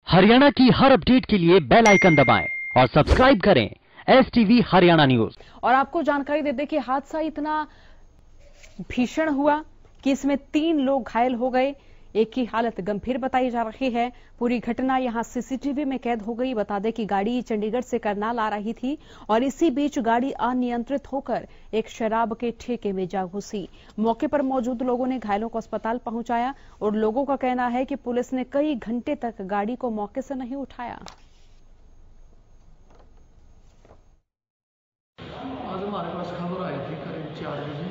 हरियाणा की हर अपडेट के लिए बेल आइकन दबाएं और सब्सक्राइब करें STV हरियाणा न्यूज। और आपको जानकारी दे दें कि हादसा इतना भीषण हुआ कि इसमें 3 लोग घायल हो गए। एक की हालत गंभीर बताई जा रही है। पूरी घटना यहां CCTV में कैद हो गई। बता दें कि गाड़ी चंडीगढ़ से करनाल आ रही थी और इसी बीच गाड़ी अनियंत्रित होकर एक शराब के ठेके में जा घुसी। मौके पर मौजूद लोगों ने घायलों को अस्पताल पहुंचाया और लोगों का कहना है कि पुलिस ने कई घंटे तक गाड़ी को मौके से नहीं उठाया। आज हमारे पास खबर आई थी करीब 4 बजे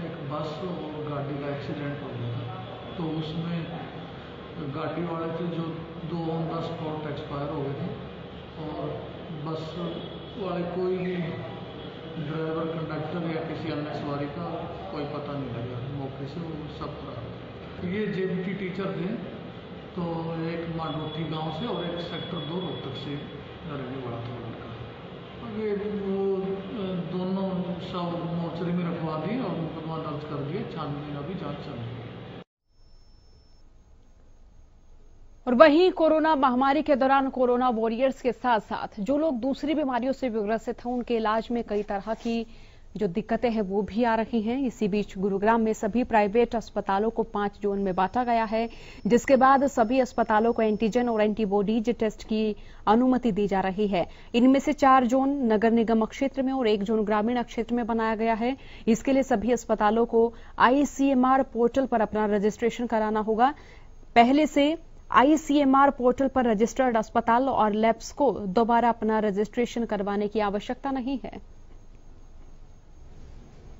एक बस और गाड़ी का एक्सीडेंट हो गया था। तो उसमें गाड़ी वाले थे जो 2 ऑन द स्पॉट एक्सपायर हो गए थे और बस वाले कोई भी ड्राइवर कंडक्टर या किसी अन्य सवारी का कोई पता नहीं लगा मौके से, वो सब खराब। ये JBT टीचर थे, तो एक मांडोठी गांव से और एक सेक्टर 2 रोहतक से रहने वाला था लड़का। ये वो दोनों सब मोर्चरी में रखवा दी और मुकदमा दर्ज कर दिए। छानबीन अभी जांच चल रही है। और वहीं कोरोना महामारी के दौरान कोरोना वॉरियर्स के साथ साथ जो लोग दूसरी बीमारियों से ग्रसित हैं, उनके इलाज में कई तरह की जो दिक्कतें हैं वो भी आ रही हैं। इसी बीच गुरुग्राम में सभी प्राइवेट अस्पतालों को 5 जोन में बांटा गया है, जिसके बाद सभी अस्पतालों को एंटीजन और एंटीबॉडीज टेस्ट की अनुमति दी जा रही है। इनमें से 4 जोन नगर निगम क्षेत्र में और 1 जोन ग्रामीण क्षेत्र में बनाया गया है। इसके लिए सभी अस्पतालों को ICMR पोर्टल पर अपना रजिस्ट्रेशन कराना होगा। पहले से ICMR पोर्टल पर रजिस्टर्ड अस्पताल और लैब्स को दोबारा अपना रजिस्ट्रेशन करवाने की आवश्यकता नहीं है।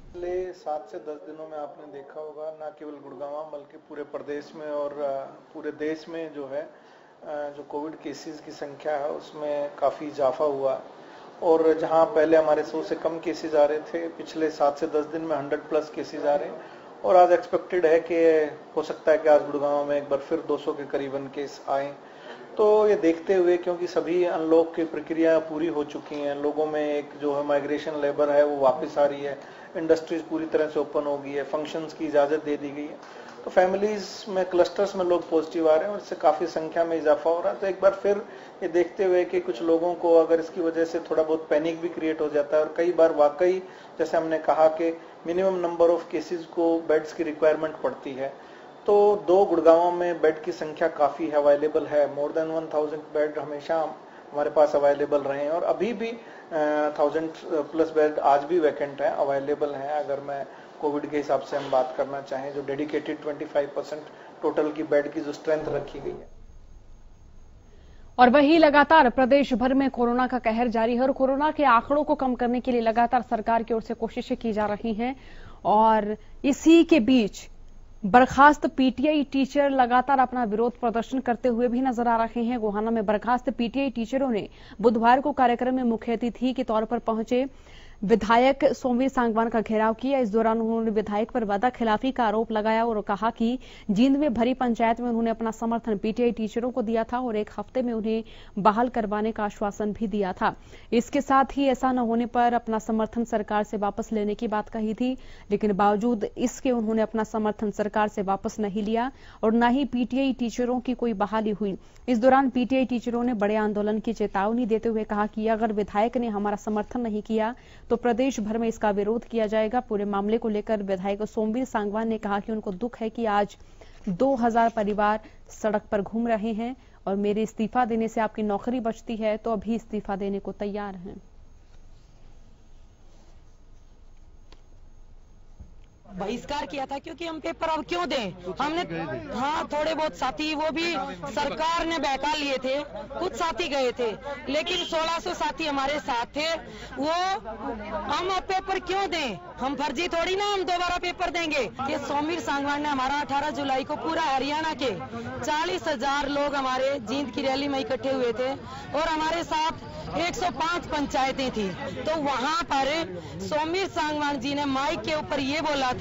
पिछले 7 से 10 दिनों में आपने देखा होगा, न केवल गुड़गांव बल्कि पूरे प्रदेश में और पूरे देश में जो है जो कोविड केसेस की संख्या है उसमें काफ़ी इजाफा हुआ। और जहां पहले हमारे 100 से कम केसेस आ रहे थे, पिछले 7 से 10 दिन में 100+ केसेस आ रहे हैं। और आज एक्सपेक्टेड है कि हो सकता है कि आज गुड़गांव में एक बार फिर 200 के करीबन केस आए। तो ये देखते हुए, क्योंकि सभी अनलॉक की प्रक्रिया पूरी हो चुकी हैं, लोगों में एक जो है माइग्रेशन लेबर है वो वापस आ रही है, इंडस्ट्रीज पूरी तरह से ओपन हो गई है, फंक्शंस की इजाजत दे दी गई है, तो फैमिलीज में क्लस्टर्स में लोग पॉजिटिव आ रहे हैं और इससे काफी संख्या में इजाफा हो रहा है। तो एक बार फिर ये देखते हुए कि कुछ लोगों को अगर इसकी वजह से थोड़ा बहुत पैनिक भी क्रिएट हो जाता है और कई बार वाकई जैसे हमने कहा कि मिनिमम नंबर ऑफ केसेस को बेड्स की रिक्वायरमेंट पड़ती है, तो 2 गुड़गांव में बेड की संख्या काफी अवेलेबल है। मोर देन 1000 बेड हमेशा हमारे पास अवेलेबल रहे हैं और अभी भी 1000+ बेड आज भी वैकेंट है, अवेलेबल है। अगर मैं कोविड के हिसाब से हम बात करना चाहें, जो डेडिकेटेड 25% टोटल की बेड की जो स्ट्रेंथ रखी गई है। और वही लगातार प्रदेश भर में कोरोना का कहर जारी है और कोरोना के आंकड़ों को कम करने के लिए लगातार सरकार की ओर से कोशिशें की जा रही हैं। और इसी के बीच बर्खास्त PTI टीचर लगातार अपना विरोध प्रदर्शन करते हुए भी नजर आ रहे हैं। गोहाना में बर्खास्त PTI टीचरों ने बुधवार को कार्यक्रम में मुख्य अतिथि के तौर पर पहुंचे विधायक सोमवीर सांगवान का घेराव किया। इस दौरान उन्होंने विधायक पर वादा खिलाफी का आरोप लगाया और कहा कि जींद में भरी पंचायत में उन्होंने अपना समर्थन PTI टीचरों को दिया था और 1 हफ्ते में उन्हें बहाल करवाने का आश्वासन भी दिया था। इसके साथ ही ऐसा न होने पर अपना समर्थन सरकार से वापस लेने की बात कही थी, लेकिन बावजूद इसके उन्होंने अपना समर्थन सरकार से वापस नहीं लिया और न ही PTI टीचरों की कोई बहाली हुई। इस दौरान PTI टीचरों ने बड़े आंदोलन की चेतावनी देते हुए कहा कि अगर विधायक ने हमारा समर्थन नहीं किया तो प्रदेश भर में इसका विरोध किया जाएगा। पूरे मामले को लेकर विधायक सोमवीर सांगवान ने कहा कि उनको दुख है कि आज 2000 परिवार सड़क पर घूम रहे हैं और मेरे इस्तीफा देने से आपकी नौकरी बचती है तो अभी इस्तीफा देने को तैयार हैं। बहिष्कार किया था क्योंकि हम पेपर अब क्यों दें, हमने हाँ थोड़े बहुत साथी वो भी सरकार ने बहका लिए थे, कुछ साथी गए थे, लेकिन 1600 साथी हमारे साथ थे। वो हम अब पेपर क्यों दें, हम फर्जी थोड़ी ना हम दोबारा पेपर देंगे। ये सोमवीर सांगवान ने हमारा 18 जुलाई को पूरा हरियाणा के 40,000 लोग हमारे जींद की रैली में इकट्ठे हुए थे और हमारे साथ 105 पंचायतें थी। तो वहां पर सोमवीर सांगवान जी ने माइक के ऊपर ये बोला था,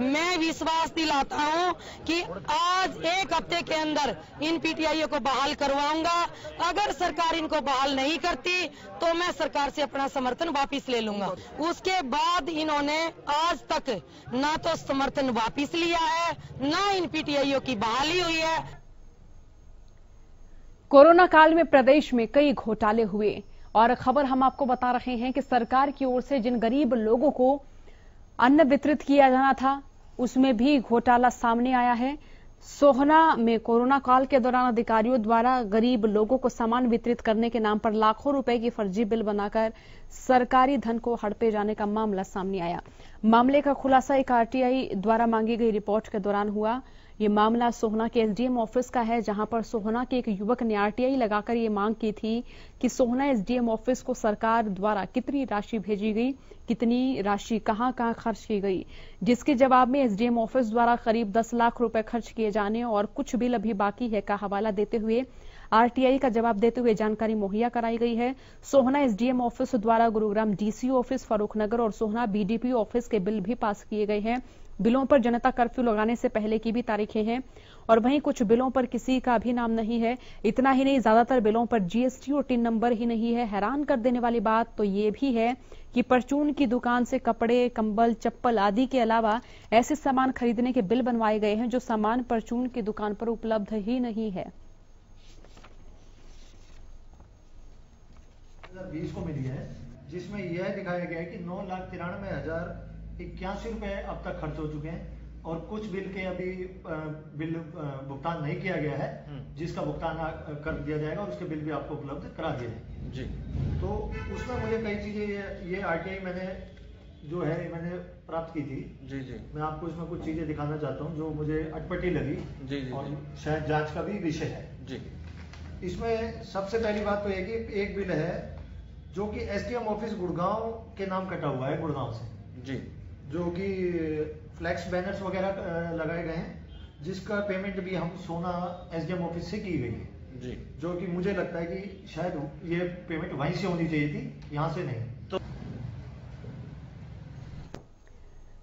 मैं विश्वास दिलाता हूं कि आज 1 हफ्ते के अंदर इन PTI को बहाल करवाऊंगा। अगर सरकार इनको बहाल नहीं करती तो मैं सरकार से अपना समर्थन वापस ले लूंगा। उसके बाद इन्होंने आज तक ना तो समर्थन वापस लिया है, ना इन PTI की बहाली हुई है। कोरोना काल में प्रदेश में कई घोटाले हुए और खबर हम आपको बता रहे हैं कि सरकार की ओर से जिन गरीब लोगों को अन्न वितरित किया जाना था उसमें भी घोटाला सामने आया है। सोहना में कोरोना काल के दौरान अधिकारियों द्वारा गरीब लोगों को सामान वितरित करने के नाम पर लाखों रुपए की फर्जी बिल बनाकर सरकारी धन को हड़पे जाने का मामला सामने आया। मामले का खुलासा एक आरटीआई द्वारा मांगी गई रिपोर्ट के दौरान हुआ। ये मामला सोहना के एसडीएम ऑफिस का है, जहां पर सोहना के एक युवक ने आरटीआई लगाकर ये मांग की थी कि सोहना एसडीएम ऑफिस को सरकार द्वारा कितनी राशि भेजी गई, कितनी राशि कहां कहां खर्च की गई, जिसके जवाब में एसडीएम ऑफिस द्वारा करीब 10 लाख रुपए खर्च किए जाने और कुछ बिल अभी बाकी है का हवाला देते हुए आरटीआई का जवाब देते हुए जानकारी मुहैया कराई गई है। सोहना एसडीएम ऑफिस द्वारा गुरुग्राम डीसीओ ऑफिस, फर्रुखनगर और सोहना बीडीपी ऑफिस के बिल भी पास किए गए हैं। बिलों पर जनता कर्फ्यू लगाने से पहले की भी तारीखें हैं और वहीं कुछ बिलों पर किसी का भी नाम नहीं है। इतना ही नहीं, ज्यादातर बिलों पर जीएसटी और टिन नंबर ही नहीं है। हैरान कर देने वाली बात तो ये भी है कि परचून की दुकान से कपड़े, कंबल, चप्पल आदि के अलावा ऐसे सामान खरीदने के बिल बनवाए गए हैं जो सामान परचून की दुकान पर उपलब्ध ही नहीं है। 2020 को मिली है, जिसमें यह दिखाया गया है कि 9,93,081 रुपए अब तक खर्च हो चुके हैं और कुछ बिल के अभी बिल भुगतान नहीं किया गया है, जिसका भुगतान कर दिया जाएगा और उसके बिल भी आपको उपलब्ध करा दिए जाएंगे जी। तो उसमें मुझे कई चीजें ये आरटीआई मैंने प्राप्त की थी जी। मैं आपको इसमें कुछ चीजें दिखाना चाहता हूँ जो मुझे अटपटी लगी जी और शायद जांच का भी विषय है जी। इसमें सबसे पहली बात तो है कि एक बिल है जो कि एसडीएम ऑफिस गुड़गांव के नाम कटा हुआ है, गुड़गांव से जी, जो कि फ्लैक्स बैनर्स वगैरह लगाए गए हैं, जिसका पेमेंट भी हम सोना एसडीएम ऑफिस से की गई है जी। जो कि मुझे लगता है कि शायद ये पेमेंट वहीं से होनी चाहिए थी, यहां से नहीं। तो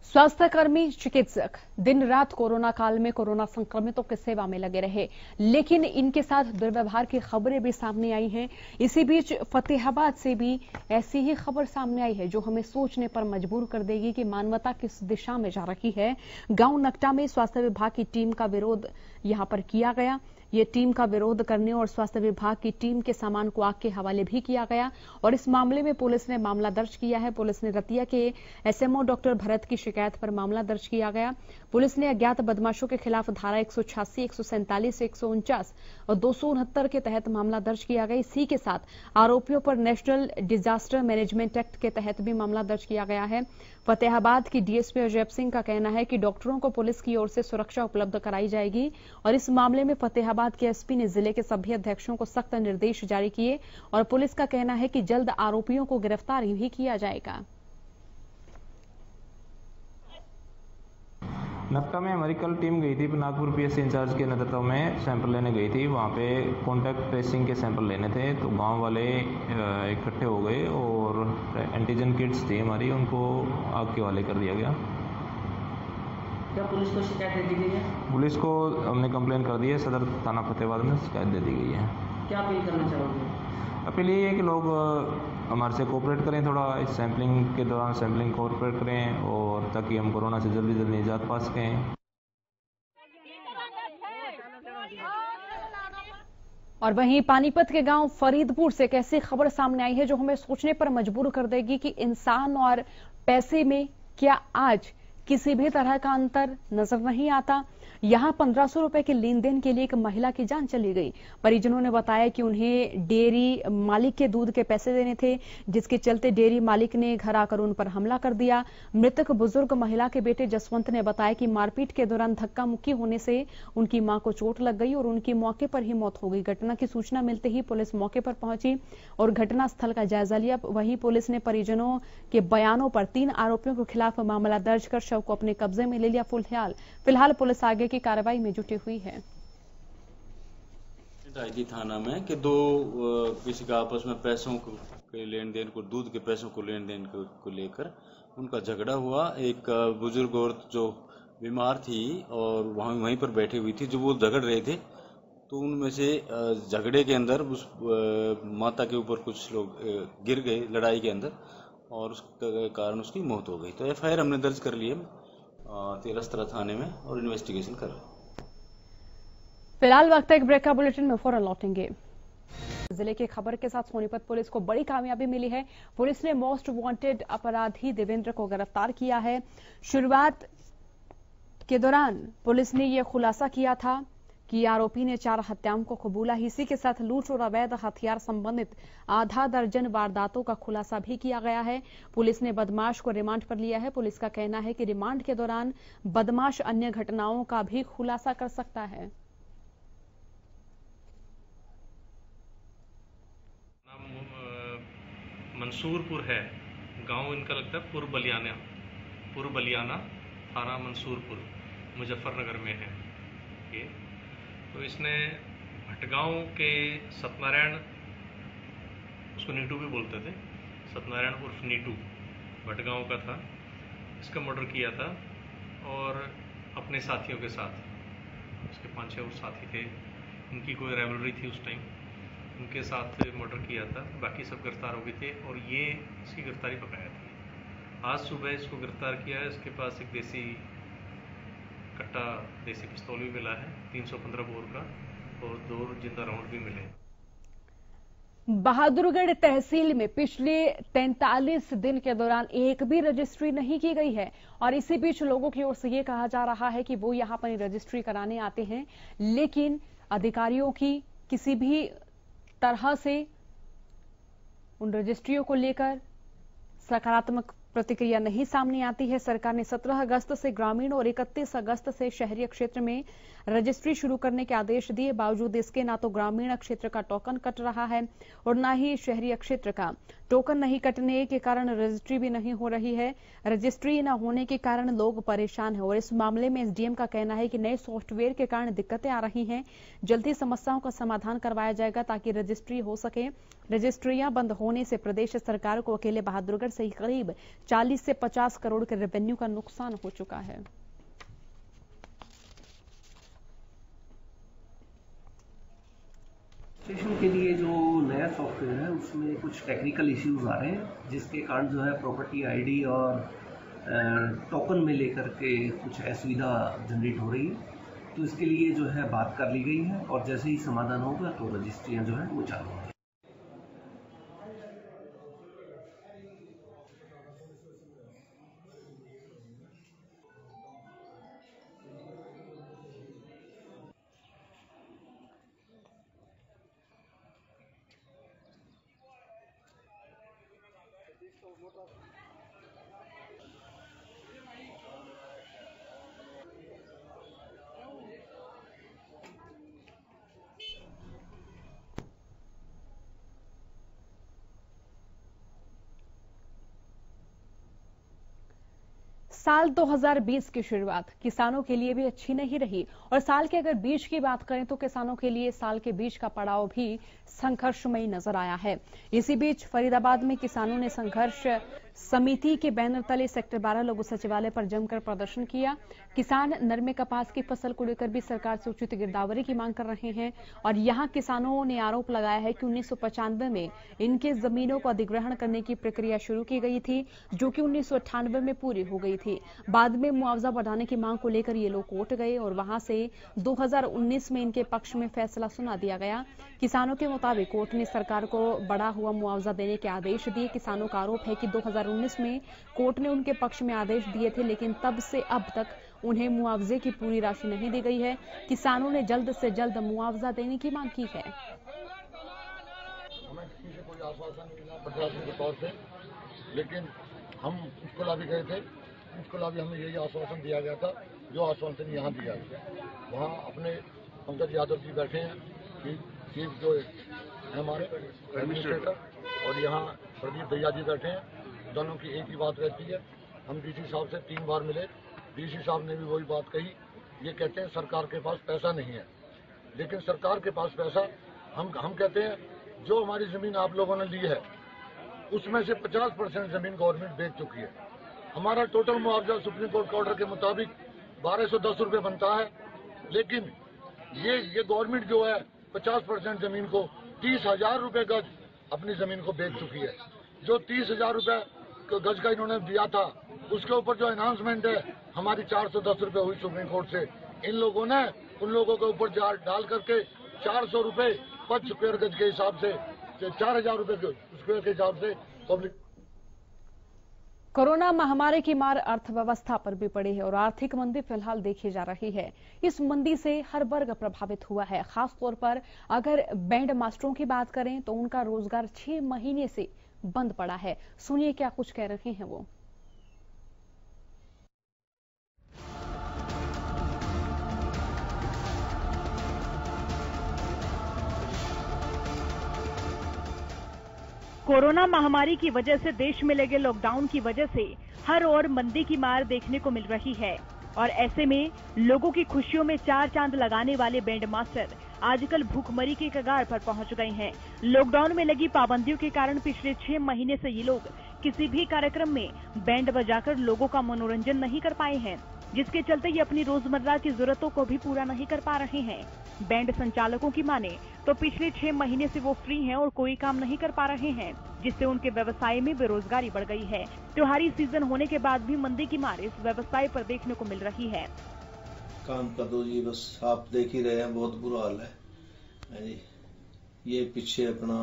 स्वास्थ्यकर्मी, चिकित्सक दिन रात कोरोना काल में कोरोना संक्रमितों की सेवा में लगे रहे, लेकिन इनके साथ दुर्व्यवहार की खबरें भी सामने आई हैं। इसी बीच फतेहाबाद से भी ऐसी ही खबर सामने आई है जो हमें सोचने पर मजबूर कर देगी कि मानवता किस दिशा में जा रही है। गांव नकटा में स्वास्थ्य विभाग की टीम का विरोध यहां पर किया गया। ये टीम का विरोध करने और स्वास्थ्य विभाग की टीम के सामान को आग के हवाले भी किया गया और इस मामले में पुलिस ने मामला दर्ज किया है। पुलिस ने रतिया के एसएमओ डॉक्टर भरत की शिकायत पर मामला दर्ज किया गया। पुलिस ने अज्ञात बदमाशों के खिलाफ धारा 186, 147, 149 और 269 के तहत मामला दर्ज किया गया। इसी के साथ आरोपियों पर नेशनल डिजास्टर मैनेजमेंट एक्ट के तहत भी मामला दर्ज किया गया है। फतेहाबाद की डीएसपी अजय सिंह का कहना है कि डॉक्टरों को पुलिस की ओर से सुरक्षा उपलब्ध कराई जाएगी और इस मामले में फतेहाबाद के एसपी ने जिले के सभी अध्यक्षों को सख्त निर्देश जारी किए और पुलिस का कहना है कि जल्द आरोपियों को गिरफ्तार भी किया जाएगा। नकटा में हमारी कल टीम गई थी, नागपुर पीएससी इंचार्ज के नेतृत्व में सैंपल लेने गई थी। वहाँ पे कॉन्टैक्ट ट्रेसिंग के सैंपल लेने थे, तो गांव वाले इकट्ठे हो गए और एंटीजन किट्स थी हमारी, उनको आग के हवाले कर दिया गया। क्या पुलिस को शिकायत दे दी गई है? पुलिस को हमने कंप्लेन कर दी है, सदर थाना फतेहाबाद में शिकायत दे दी गई है। क्या अपील करना चाहोगे? अपील ये है कि लोग हमारे से कोऑपरेट करें, थोड़ा इस सैम्पलिंग के दौरान सैम्पलिंग कोऑपरेट करें और ताकि हम कोरोना से जल्दी जल्दी निजात पा सकें। और वहीं पानीपत के गांव फरीदपुर से एक ऐसी खबर सामने आई है जो हमें सोचने पर मजबूर कर देगी कि इंसान और पैसे में क्या आज किसी भी तरह का अंतर नजर नहीं आता। यहां 1500 रुपए के लेन देन के लिए एक महिला की जान चली गई। परिजनों ने बताया कि उन्हें डेयरी मालिक के दूध के पैसे देने थे, जिसके चलते डेयरी मालिक ने घर आकर उन पर हमला कर दिया। मृतक बुजुर्ग महिला के बेटे जसवंत ने बताया कि मारपीट के दौरान धक्का मुक्की होने से उनकी मां को चोट लग गई और उनकी मौके पर ही मौत हो गई। घटना की सूचना मिलते ही पुलिस मौके पर पहुंची और घटना स्थल का जायजा लिया। वहीं पुलिस ने परिजनों के बयानों पर 3 आरोपियों के खिलाफ मामला दर्ज कर शव को अपने कब्जे में ले लिया। फिलहाल पुलिस आगे की कार्रवाई में जुटी हुई है। थाना में कि 2 किसी का आपस में पैसों के लेन देन को, दूध के पैसों को लेन देन को लेकर उनका झगड़ा हुआ। एक बुजुर्ग औरत जो बीमार थी और वहीं पर बैठी हुई थी, जो वो झगड़ रहे थे, तो उनमें से झगड़े के अंदर उस माता के ऊपर कुछ लोग गिर गए लड़ाई के अंदर और उसके कारण उसकी मौत हो गई। तो एफआईआर हमने दर्ज कर ली है तेलस्त्रा थाने में और इन्वेस्टिगेशन कर रहे हैं। फिलहाल वक्त एक ब्रेक का बुलेटिन में फौरन लौटेंगे। जिले की खबर के साथ सोनीपत पुलिस को बड़ी कामयाबी मिली है। पुलिस ने मोस्ट वांटेड अपराधी देवेंद्र को गिरफ्तार किया है। शुरुआत के दौरान पुलिस ने यह खुलासा किया था कि आरोपी ने 4 हत्याओं को कबूला। इसी के साथ लूट और अवैध हथियार संबंधित आधा दर्जन वारदातों का खुलासा भी किया गया है। पुलिस ने बदमाश को रिमांड पर लिया है। पुलिस का कहना है कि रिमांड के दौरान बदमाश अन्य घटनाओं का भी खुलासा कर सकता है। मंसूरपुर है, गांव इनका लगता है पूर्व बलियाना थाना मंसूरपुर मुजफ्फरनगर में है ये। तो इसने भटगांव के सत्यनारायण, उसको नीटू भी बोलते थे, सत्यनारायण उर्फ नीटू भटगांव का था, इसका मर्डर किया था और अपने साथियों के साथ, उसके 5-6 और साथी थे, उनकी कोई राइवलरी थी उस टाइम, उनके साथ मर्डर किया था। बाकी सब गिरफ्तार हो गए थे और ये इसकी गिरफ्तारी पकाया थी। आज सुबह इसको गिरफ्तार किया है। इसके पास एक देसी कट्टा देसी पिस्तौल भी मिला है 315 बोर का और 2 जिंदा राउंड भी मिले। बहादुरगढ़ तहसील में पिछले 43 दिन के दौरान एक भी रजिस्ट्री नहीं की गई है और इसी बीच लोगों की ओर से ये कहा जा रहा है कि वो यहां पर रजिस्ट्री कराने आते हैं, लेकिन अधिकारियों की किसी भी तरह से उन रजिस्ट्रियों को लेकर सकारात्मक प्रतिक्रिया नहीं सामने आती है। सरकार ने 17 अगस्त से ग्रामीण और 31 अगस्त से शहरी क्षेत्र में रजिस्ट्री शुरू करने के आदेश दिए। बावजूद इसके ना तो ग्रामीण क्षेत्र का टोकन कट रहा है और ना ही शहरी क्षेत्र का। टोकन नहीं कटने के कारण रजिस्ट्री भी नहीं हो रही है। रजिस्ट्री न होने के कारण लोग परेशान हैं और इस मामले में एसडीएम का कहना है कि नए सॉफ्टवेयर के कारण दिक्कतें आ रही हैं। जल्दी समस्याओं का समाधान करवाया जाएगा ताकि रजिस्ट्री हो सके। रजिस्ट्रियां बंद होने से प्रदेश सरकार को अकेले बहादुरगढ़ से ही करीब 40 से 50 करोड़ के रेवेन्यू का नुकसान हो चुका है। रजिस्ट्रेशन के लिए जो नया सॉफ्टवेयर है उसमें कुछ टेक्निकल इश्यूज आ रहे हैं, जिसके कारण जो है प्रॉपर्टी आईडी और टोकन में लेकर के कुछ असुविधा जनरेट हो रही है। तो इसके लिए जो है बात कर ली गई है और जैसे ही समाधान होगा तो रजिस्ट्रियाँ जो है वो चालू होंगी। साल 2020 की शुरुआत किसानों के लिए भी अच्छी नहीं रही और साल के अगर बीच की बात करें तो किसानों के लिए साल के बीच का पड़ाव भी संघर्षमयी नजर आया है। इसी बीच फरीदाबाद में किसानों ने संघर्ष समिति के बैनर तले सेक्टर 12 लघु सचिवालय पर जमकर प्रदर्शन किया। किसान नरमे कपास की फसल को लेकर भी सरकार से उचित गिरदावरी की मांग कर रहे हैं और यहां किसानों ने आरोप लगाया है कि 1995 में इनके जमीनों को अधिग्रहण करने की प्रक्रिया शुरू की गई थी, जो कि 1998 में पूरी हो गई थी। बाद में मुआवजा बढ़ाने की मांग को लेकर ये लोग कोर्ट गए और वहां से 2019 में इनके पक्ष में फैसला सुना दिया गया। किसानों के मुताबिक कोर्ट ने सरकार को बढ़ा हुआ मुआवजा देने के आदेश दिए। किसानों का आरोप है कि 2019 में कोर्ट ने उनके पक्ष में आदेश दिए थे, लेकिन तब से अब तक उन्हें मुआवजे की पूरी राशि नहीं दी गई है। किसानों ने जल्द से जल्द मुआवजा देने की मांग की है। हमें किसी से कोई आश्वासन मिला प्रशासन के तौर से, लेकिन हम उसको भी गए थे, उसको भी हमें यही आश्वासन दिया गया था जो आश्वासन यहाँ दिया गया। वहाँ अपने पंकज यादव जी बैठे हैं, चीफ जो है हमारे एडमिनिस्ट्रेटर, और यहाँ प्रदीप दैया जी बैठे हैं। दोनों की एक ही बात रहती है। हम डीसी साहब से 3 बार मिले, डीसी साहब ने भी वही बात कही। ये कहते हैं सरकार के पास पैसा नहीं है, लेकिन सरकार के पास पैसा हम कहते हैं जो हमारी जमीन आप लोगों ने ली है उसमें से 50% जमीन गवर्नमेंट बेच चुकी है। हमारा टोटल मुआवजा सुप्रीम कोर्ट के ऑर्डर के मुताबिक 1210 रुपये बनता है, लेकिन ये गवर्नमेंट जो है 50% जमीन को 30,000 रुपये गज अपनी जमीन को बेच चुकी है। जो 30,000 रुपये गज का इन्होंने दिया था उसके ऊपर जो अनाउंसमेंट है हमारी 410 रुपये हुई सुप्रीम कोर्ट से। इन लोगों ने उन लोगों के ऊपर डाल करके 400 रुपये 5 स्क्वायर गज के हिसाब से 4,000 रुपए स्क्वायर के हिसाब से पब्लिक। कोरोना महामारी की मार अर्थव्यवस्था पर भी पड़ी है और आर्थिक मंदी फिलहाल देखी जा रही है। इस मंदी से हर वर्ग प्रभावित हुआ है। खास तौर पर अगर बैंड मास्टरों की बात करें तो उनका रोजगार 6 महीने से बंद पड़ा है। सुनिए क्या कुछ कह रहे हैं वो। कोरोना महामारी की वजह से देश में लगे लॉकडाउन की वजह से हर ओर मंदी की मार देखने को मिल रही है और ऐसे में लोगों की खुशियों में 4 चांद लगाने वाले बैंड मास्टर आजकल भूखमरी के कगार पर पहुंच गए हैं। लॉकडाउन में लगी पाबंदियों के कारण पिछले 6 महीने से ये लोग किसी भी कार्यक्रम में बैंड बजाकर लोगों का मनोरंजन नहीं कर पाए हैं, जिसके चलते ये अपनी रोजमर्रा की जरूरतों को भी पूरा नहीं कर पा रहे हैं। बैंड संचालकों की माने तो पिछले 6 महीने से वो फ्री हैं और कोई काम नहीं कर पा रहे हैं, जिससे उनके व्यवसाय में बेरोजगारी बढ़ गई है। त्योहारी सीजन होने के बाद भी मंदी की मार इस व्यवसाय पर देखने को मिल रही है। काम का तो जी बस आप देख ही रहे हैं, बहुत बुरा हाल है जी। ये पीछे अपना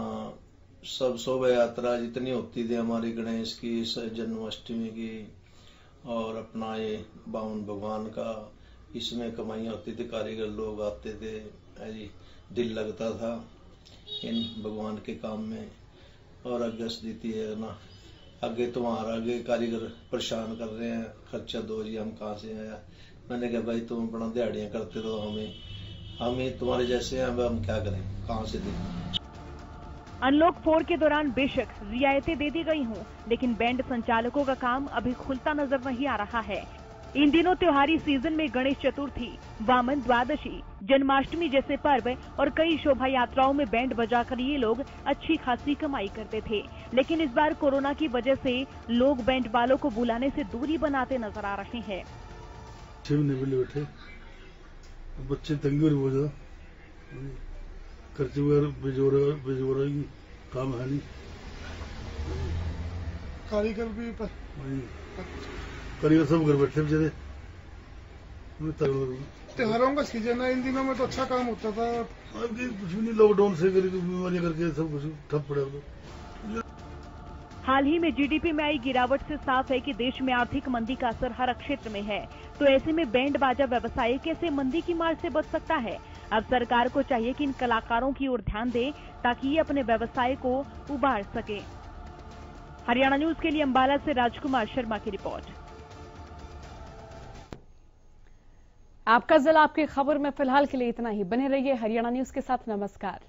सब शोभा यात्रा जितनी होती थी हमारी, गणेश की, जन्माष्टमी की और अपना ये बावन भगवान का, इसमें कमाइयाँ होती थी, कारीगर लोग आते थे जी, दिल लगता था इन भगवान के काम में। और अगस्त देती है ना, आगे तुम्हारा आगे कारीगर परेशान कर रहे हैं, खर्चा दो जी, हम कहाँ से आया। मैंने कहा भाई तुम अपना दिहाड़ियाँ करते तो हमें तुम्हारे जैसे हैं, अब हम क्या करें, कहाँ से दें। अनलॉक 4 के दौरान बेशक रियायतें दे दी गई हों, लेकिन बैंड संचालकों का काम अभी खुलता नजर नहीं आ रहा है। इन दिनों त्योहारी सीजन में गणेश चतुर्थी, वामन द्वादशी, जन्माष्टमी जैसे पर्व और कई शोभा यात्राओं में बैंड बजाकर ये लोग अच्छी खासी कमाई करते थे, लेकिन इस बार कोरोना की वजह से लोग बैंड वालों को बुलाने से दूरी बनाते नजर आ रहे हैं। बैठे बच्चे तंगी और बोझा खर्चे बेजोरा की काम है नहीं, कारीगर भी कारीगर सब घर बैठे बेचारे। त्योहारों का सीजन है, इन दिनों में तो अच्छा काम होता था, अब कुछ भी नहीं, लॉकडाउन से बीमारियां करके सब कुछ ठप पड़ा। हाल ही में जीडीपी में आई गिरावट से साफ है कि देश में आर्थिक मंदी का असर हर क्षेत्र में है, तो ऐसे में बैंड बाजा व्यवसाय कैसे मंदी की मार से बच सकता है। अब सरकार को चाहिए कि इन कलाकारों की ओर ध्यान दे ताकि ये अपने व्यवसाय को उबार सके। हरियाणा न्यूज के लिए अंबाला से राजकुमार शर्मा की रिपोर्ट। आपका जिला आपकी खबर में फिलहाल के लिए इतना ही। बने रहिए हरियाणा न्यूज के साथ। नमस्कार।